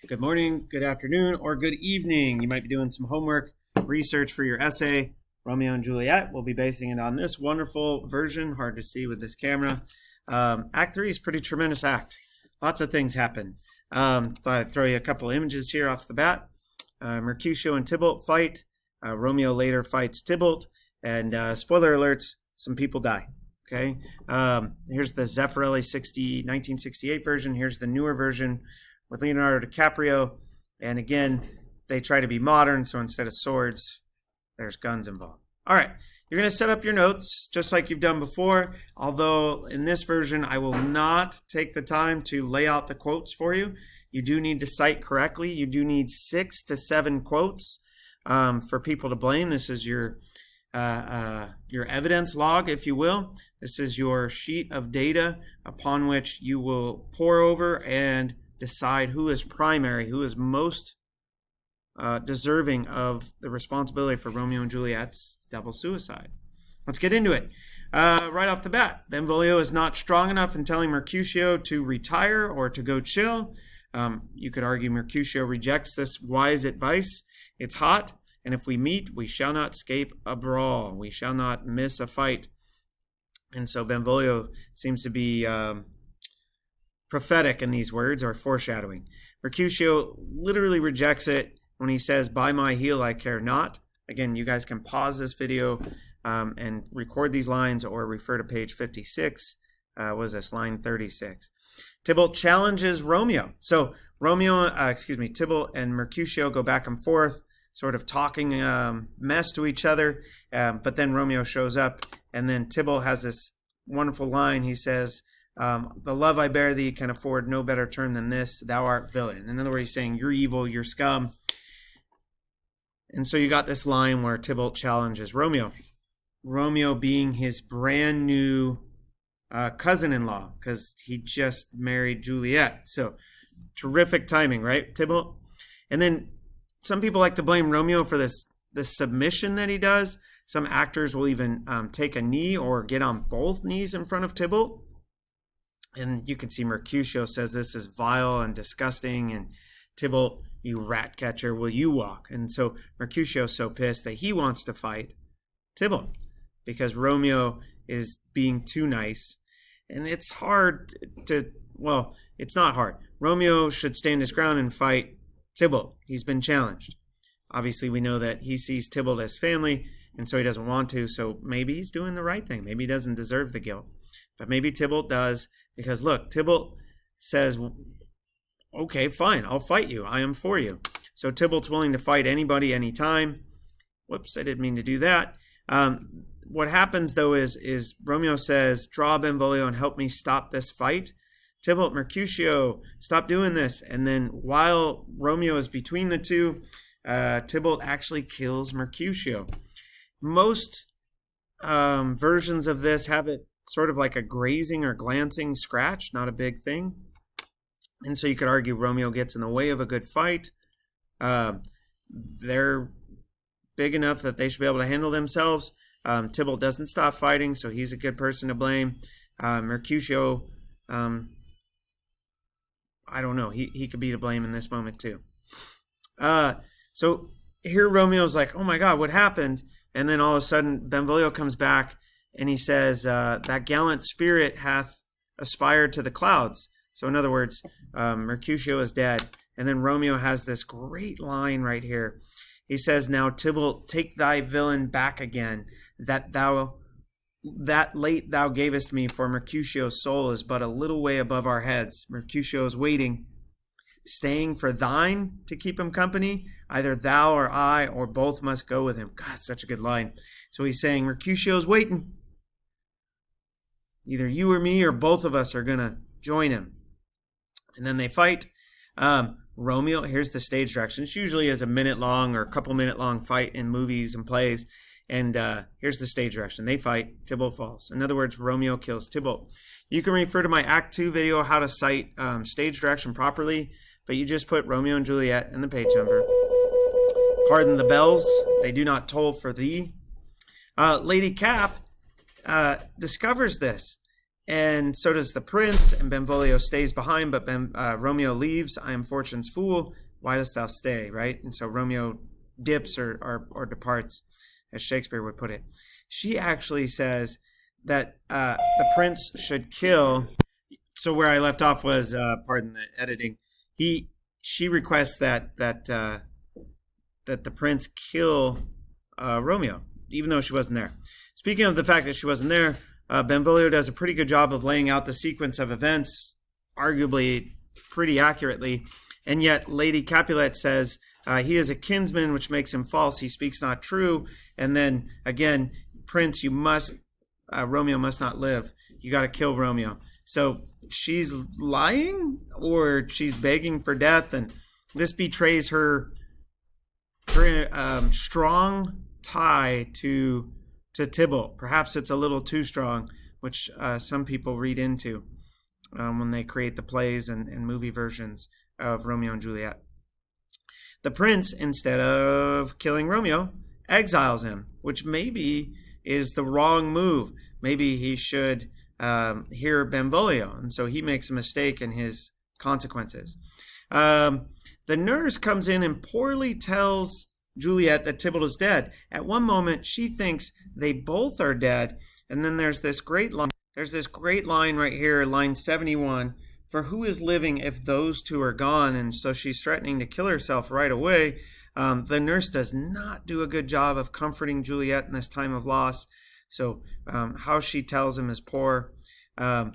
Good morning, good afternoon, or good evening. You might be doing some homework, research for your essay. Romeo and Juliet. We'll be basing it on this wonderful version, hard to see with this camera. Act 3 is a pretty tremendous act. Lots of things happen. Thought I'd throw you a couple images here off the bat. Mercutio and Tybalt fight. Romeo later fights Tybalt. And spoiler alerts, some people die. Okay. Here's the Zeffirelli 1968 version. Here's the newer version with Leonardo DiCaprio. And again, they try to be modern, so instead of swords, there's guns involved. All right, you're going to set up your notes just like you've done before, although in this version, I will not take the time to lay out the quotes for you. You do need to cite correctly. You do need 6 to 7 quotes for people to blame. This is your evidence log, if you will. This is your sheet of data upon which you will pore over and decide who is primary, who is most deserving of the responsibility for Romeo and Juliet's double suicide. Let's get into it. Right off the bat, Benvolio is not strong enough in telling Mercutio to retire or to go chill. You could argue Mercutio rejects this wise advice. It's hot, and if we meet, we shall not escape a brawl. We shall not miss a fight. And so Benvolio seems to be prophetic in these words, or foreshadowing. Mercutio literally rejects it when he says, "By my heel I care not." Again, you guys can pause this video and record these lines or refer to page 56. Was this line 36? Tybalt challenges Romeo. So Tybalt and Mercutio go back and forth, sort of talking mess to each other. But then Romeo shows up, and then Tybalt has this wonderful line. He says, "The love I bear thee can afford no better term than this. Thou art villain." In other words, he's saying, "You're evil, you're scum." And so you got this line where Tybalt challenges Romeo. Romeo being his brand new cousin-in-law, because he just married Juliet. So terrific timing, right, Tybalt? And then some people like to blame Romeo for this submission that he does. Some actors will even take a knee or get on both knees in front of Tybalt. And you can see Mercutio says this is vile and disgusting. And Tybalt, "You rat catcher, will you walk?" And so Mercutio's so pissed that he wants to fight Tybalt because Romeo is being too nice. And it's hard it's not hard. Romeo should stand his ground and fight Tybalt. He's been challenged. Obviously, we know that he sees Tybalt as family, and so he doesn't want to. So maybe he's doing the right thing. Maybe he doesn't deserve the guilt. But maybe Tybalt does, because look, Tybalt says, "Okay, fine, I'll fight you. I am for you." So Tybalt's willing to fight anybody, anytime. Whoops, I didn't mean to do that. What happens, though, is Romeo says, "Draw Benvolio and help me stop this fight." Tybalt, "Mercutio, stop doing this." And then while Romeo is between the two, Tybalt actually kills Mercutio. Most versions of this have it sort of like a grazing or glancing scratch, not a big thing. And so you could argue Romeo gets in the way of a good fight. They're big enough that they should be able to handle themselves. Tybalt doesn't stop fighting, so he's a good person to blame. Mercutio, I don't know. He could be to blame in this moment too. So here Romeo's like, "Oh my God, what happened?" And then all of a sudden Benvolio comes back and he says, "That gallant spirit hath aspired to the clouds." So in other words, Mercutio is dead. And then Romeo has this great line right here. He says, "Now Tybalt, take thy villain back again, that late thou gavest me, for Mercutio's soul is but a little way above our heads." Mercutio is waiting, staying for thine to keep him company. Either thou or I or both must go with him. God, such a good line. So he's saying, Mercutio's waiting. Either you or me or both of us are going to join him. And then they fight. Romeo, here's the stage direction. It's usually as a minute long or a couple minute long fight in movies and plays. And here's the stage direction. They fight. Tybalt falls. In other words, Romeo kills Tybalt. You can refer to my Act 2 video, how to cite stage direction properly. But you just put Romeo and Juliet in the page number. Pardon the bells. They do not toll for thee. Lady Cap discovers this. And so does the prince, and Benvolio stays behind, but Romeo leaves. I am fortune's fool. Why dost thou stay, right? And so Romeo dips or departs, as Shakespeare would put it. She actually says that the prince should kill. So where I left off was, pardon the editing. She requests that the prince kill Romeo, even though she wasn't there. Speaking of the fact that she wasn't there, Benvolio does a pretty good job of laying out the sequence of events, arguably pretty accurately. And yet Lady Capulet says he is a kinsman, which makes him false. He speaks not true. And then again, Prince, Romeo must not live. You got to kill Romeo. So she's lying, or she's begging for death, and this betrays her strong tie to Tybalt. Perhaps it's a little too strong, which some people read into when they create the plays and movie versions of Romeo and Juliet. The prince, instead of killing Romeo, exiles him, which maybe is the wrong move. Maybe he should hear Benvolio, and so he makes a mistake in his consequences. The nurse comes in and poorly tells Juliet that Tybalt is dead. At one moment, she thinks they both are dead, and then there's this great line. There's this great line right here, line 71. For who is living if those two are gone? And so she's threatening to kill herself right away. The nurse does not do a good job of comforting Juliet in this time of loss. So how she tells him is poor. The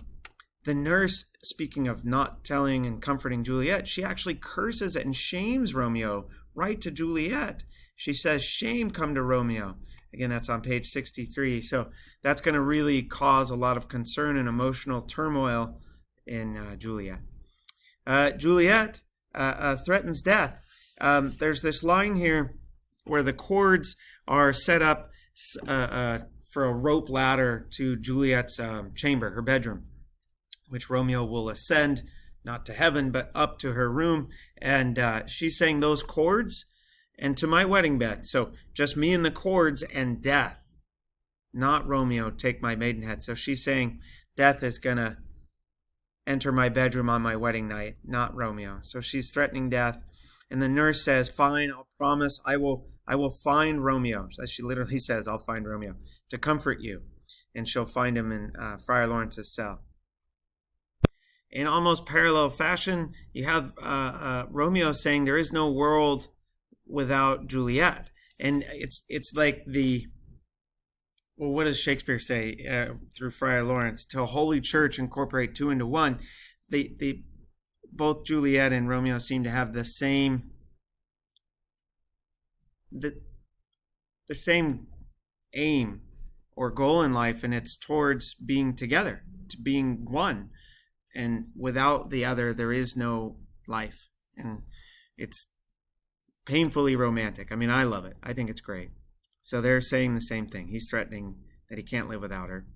nurse, speaking of not telling and comforting Juliet, she actually curses and shames Romeo right to Juliet. She says, "Shame come to Romeo." Again, that's on page 63. So that's going to really cause a lot of concern and emotional turmoil in Juliet. Juliet threatens death. There's this line here where the cords are set up for a rope ladder to Juliet's chamber, her bedroom, which Romeo will ascend, not to heaven, but up to her room. And she's saying those cords and to my wedding bed. So just me and the cords and death, not Romeo, take my maidenhead. So she's saying death is going to enter my bedroom on my wedding night, not Romeo. So she's threatening death. And the nurse says, fine, I'll promise I will find Romeo. As she literally says, I'll find Romeo to comfort you. And she'll find him in Friar Lawrence's cell. In almost parallel fashion, you have Romeo saying there is no world without Juliet. And it's like what does Shakespeare say through Friar Lawrence? To a holy church incorporate two into one. Both Juliet and Romeo seem to have the same aim or goal in life, and it's towards being together, to being one. And without the other, there is no life. And it's painfully romantic. I mean, I love it. I think it's great. So they're saying the same thing. He's threatening that he can't live without her.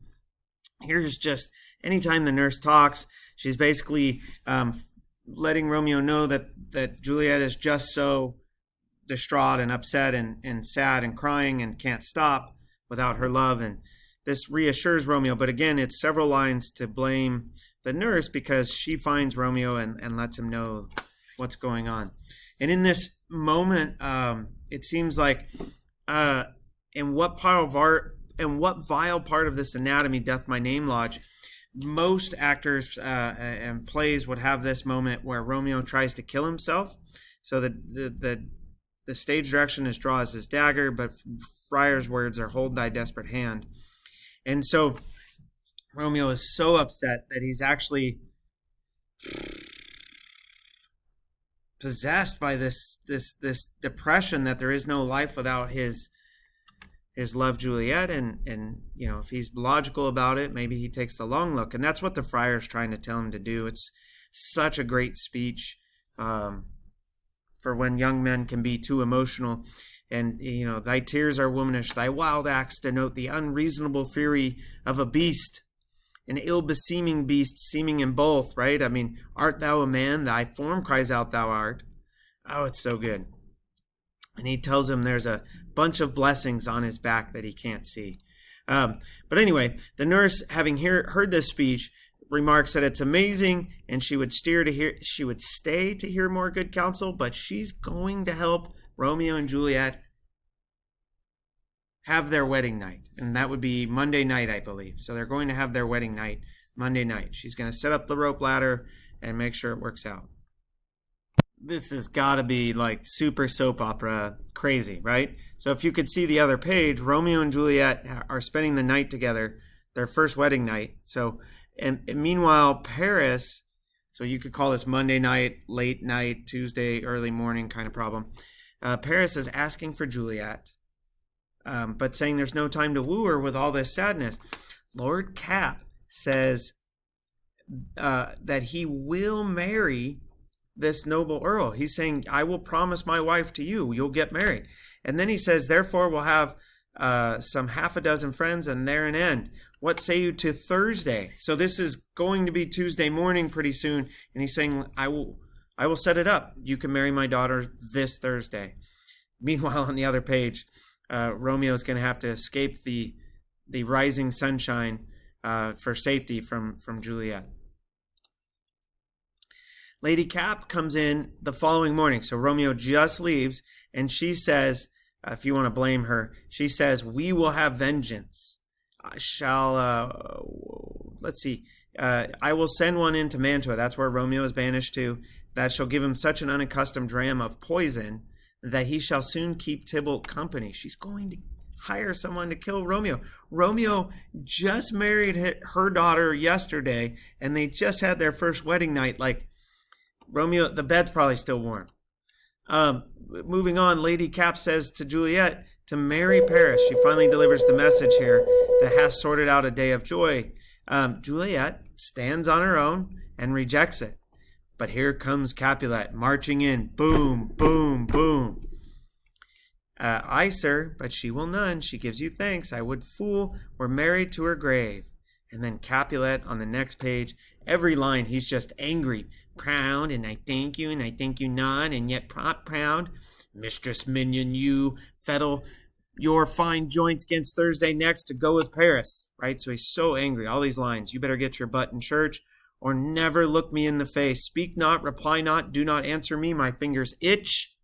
Here's just, anytime the nurse talks, she's basically letting Romeo know that Juliet is just so distraught and upset and sad and crying and can't stop without her love. And this reassures Romeo. But again, it's several lines to blame the nurse because she finds Romeo and lets him know what's going on. And in this moment, it seems like in what vile part of this anatomy doth my name lodge? Most actors and plays would have this moment where Romeo tries to kill himself. So the stage direction is draws his dagger, but Friar's words are hold thy desperate hand. And so Romeo is so upset that he's actually possessed by this depression that there is no life without his love Juliet, and you know, if he's logical about it, maybe he takes the long look, and that's what the friar's trying to tell him to do. It's such a great speech for when young men can be too emotional. And you know, thy tears are womanish, thy wild acts denote the unreasonable fury of a beast, an ill-beseeming beast, seeming in both, right? I mean, art thou a man? Thy form cries out thou art. Oh, it's so good. And he tells him there's a bunch of blessings on his back that he can't see. But anyway, the nurse, having heard this speech, remarks that it's amazing, and she would stay to hear more good counsel, but she's going to help Romeo and Juliet have their wedding night, and that would be Monday night, I believe. So they're going to have their wedding night Monday night. She's going to set up the rope ladder and make sure it works out. This has got to be like super soap opera crazy, right? So if you could see the other page, Romeo and Juliet are spending the night together, their first wedding night. So, and meanwhile, Paris, so you could call this Monday night, late night, Tuesday, early morning kind of problem. Paris is asking for Juliet, but saying there's no time to woo her with all this sadness. Lord Cap says that he will marry this noble earl. He's saying, I will promise my wife to you. You'll get married. And then he says, therefore, we'll have some half a dozen friends, and there an end. What say you to Thursday? So this is going to be Tuesday morning pretty soon. And he's saying, I will set it up. You can marry my daughter this Thursday. Meanwhile, on the other page, Romeo is going to have to escape the rising sunshine for safety from Juliet. Lady Cap comes in the following morning. So Romeo just leaves, and she says, if you want to blame her, she says, we will have vengeance. I will send one into Mantua. That's where Romeo is banished to. That shall give him such an unaccustomed dram of poison that he shall soon keep Tybalt company. She's going to hire someone to kill Romeo. Romeo just married her daughter yesterday, and they just had their first wedding night. Like, Romeo, the bed's probably still warm. Moving on, Lady Cap says to Juliet to marry Paris. She finally delivers the message here that has sorted out a day of joy. Juliet stands on her own and rejects it. But here comes Capulet marching in. Boom, boom, boom. Aye, sir, but she will none. She gives you thanks. I would fool were married to her grave. And then Capulet on the next page, every line, he's just angry. Proud, and I thank you not, and yet proud. Mistress Minion, you fettle your fine joints against Thursday next to go with Paris, right? So he's so angry. All these lines, you better get your butt in church or never look me in the face. Speak not, reply not, do not answer me. My fingers itch.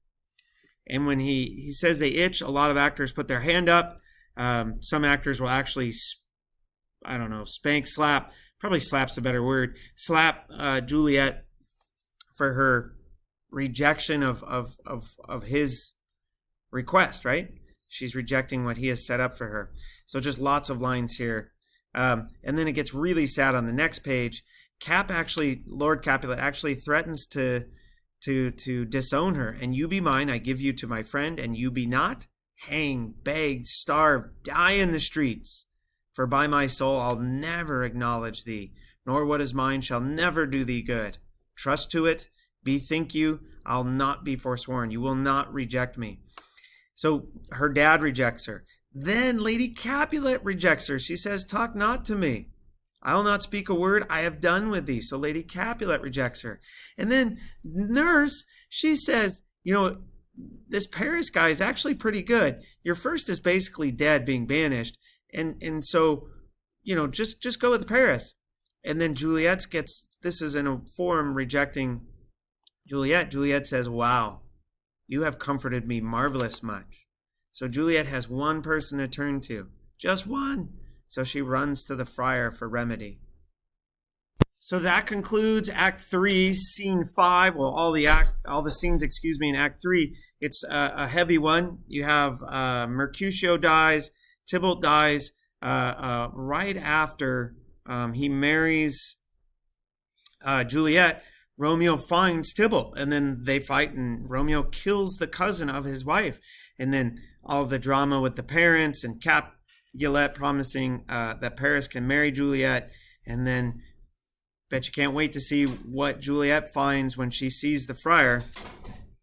And when he says they itch, a lot of actors put their hand up. Some actors will actually, spank, slap. Probably slap's a better word. Slap Juliet for her rejection of his request, right? She's rejecting what he has set up for her. So just lots of lines here. And then it gets really sad on the next page. Lord Capulet actually threatens to disown her. And you be mine, I give you to my friend, and you be not. Hang, beg, starve, die in the streets. For by my soul I'll never acknowledge thee, nor what is mine shall never do thee good. Trust to it, bethink you, I'll not be forsworn. You will not reject me. So her dad rejects her. Then Lady Capulet rejects her. She says, talk not to me. I will not speak a word. I have done with thee. So Lady Capulet rejects her. And then nurse, she says, this Paris guy is actually pretty good. Your first is basically dead, being banished. And so, just go with Paris. And then Juliet this is in a forum rejecting Juliet. Juliet says, wow, you have comforted me marvelous much. So Juliet has one person to turn to, just one. So she runs to the friar for remedy. So that concludes Act 3, Scene 5. Well, all the scenes, in Act 3. It's a heavy one. You have Mercutio dies, Tybalt dies right after he marries Juliet. Romeo finds Tybalt, and then they fight, and Romeo kills the cousin of his wife. And then all the drama with the parents and Capulet promising that Paris can marry Juliet. And then bet you can't wait to see what Juliet finds when she sees the friar.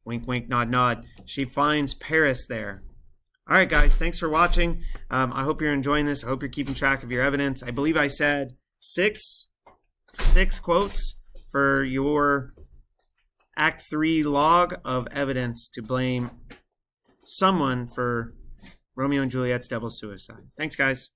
Wink, wink, nod, nod. She finds Paris there. All right, guys, thanks for watching. I hope you're enjoying this. I hope you're keeping track of your evidence. I believe I said six quotes for your Act 3 log of evidence to blame someone for Romeo and Juliet's double suicide. Thanks, guys.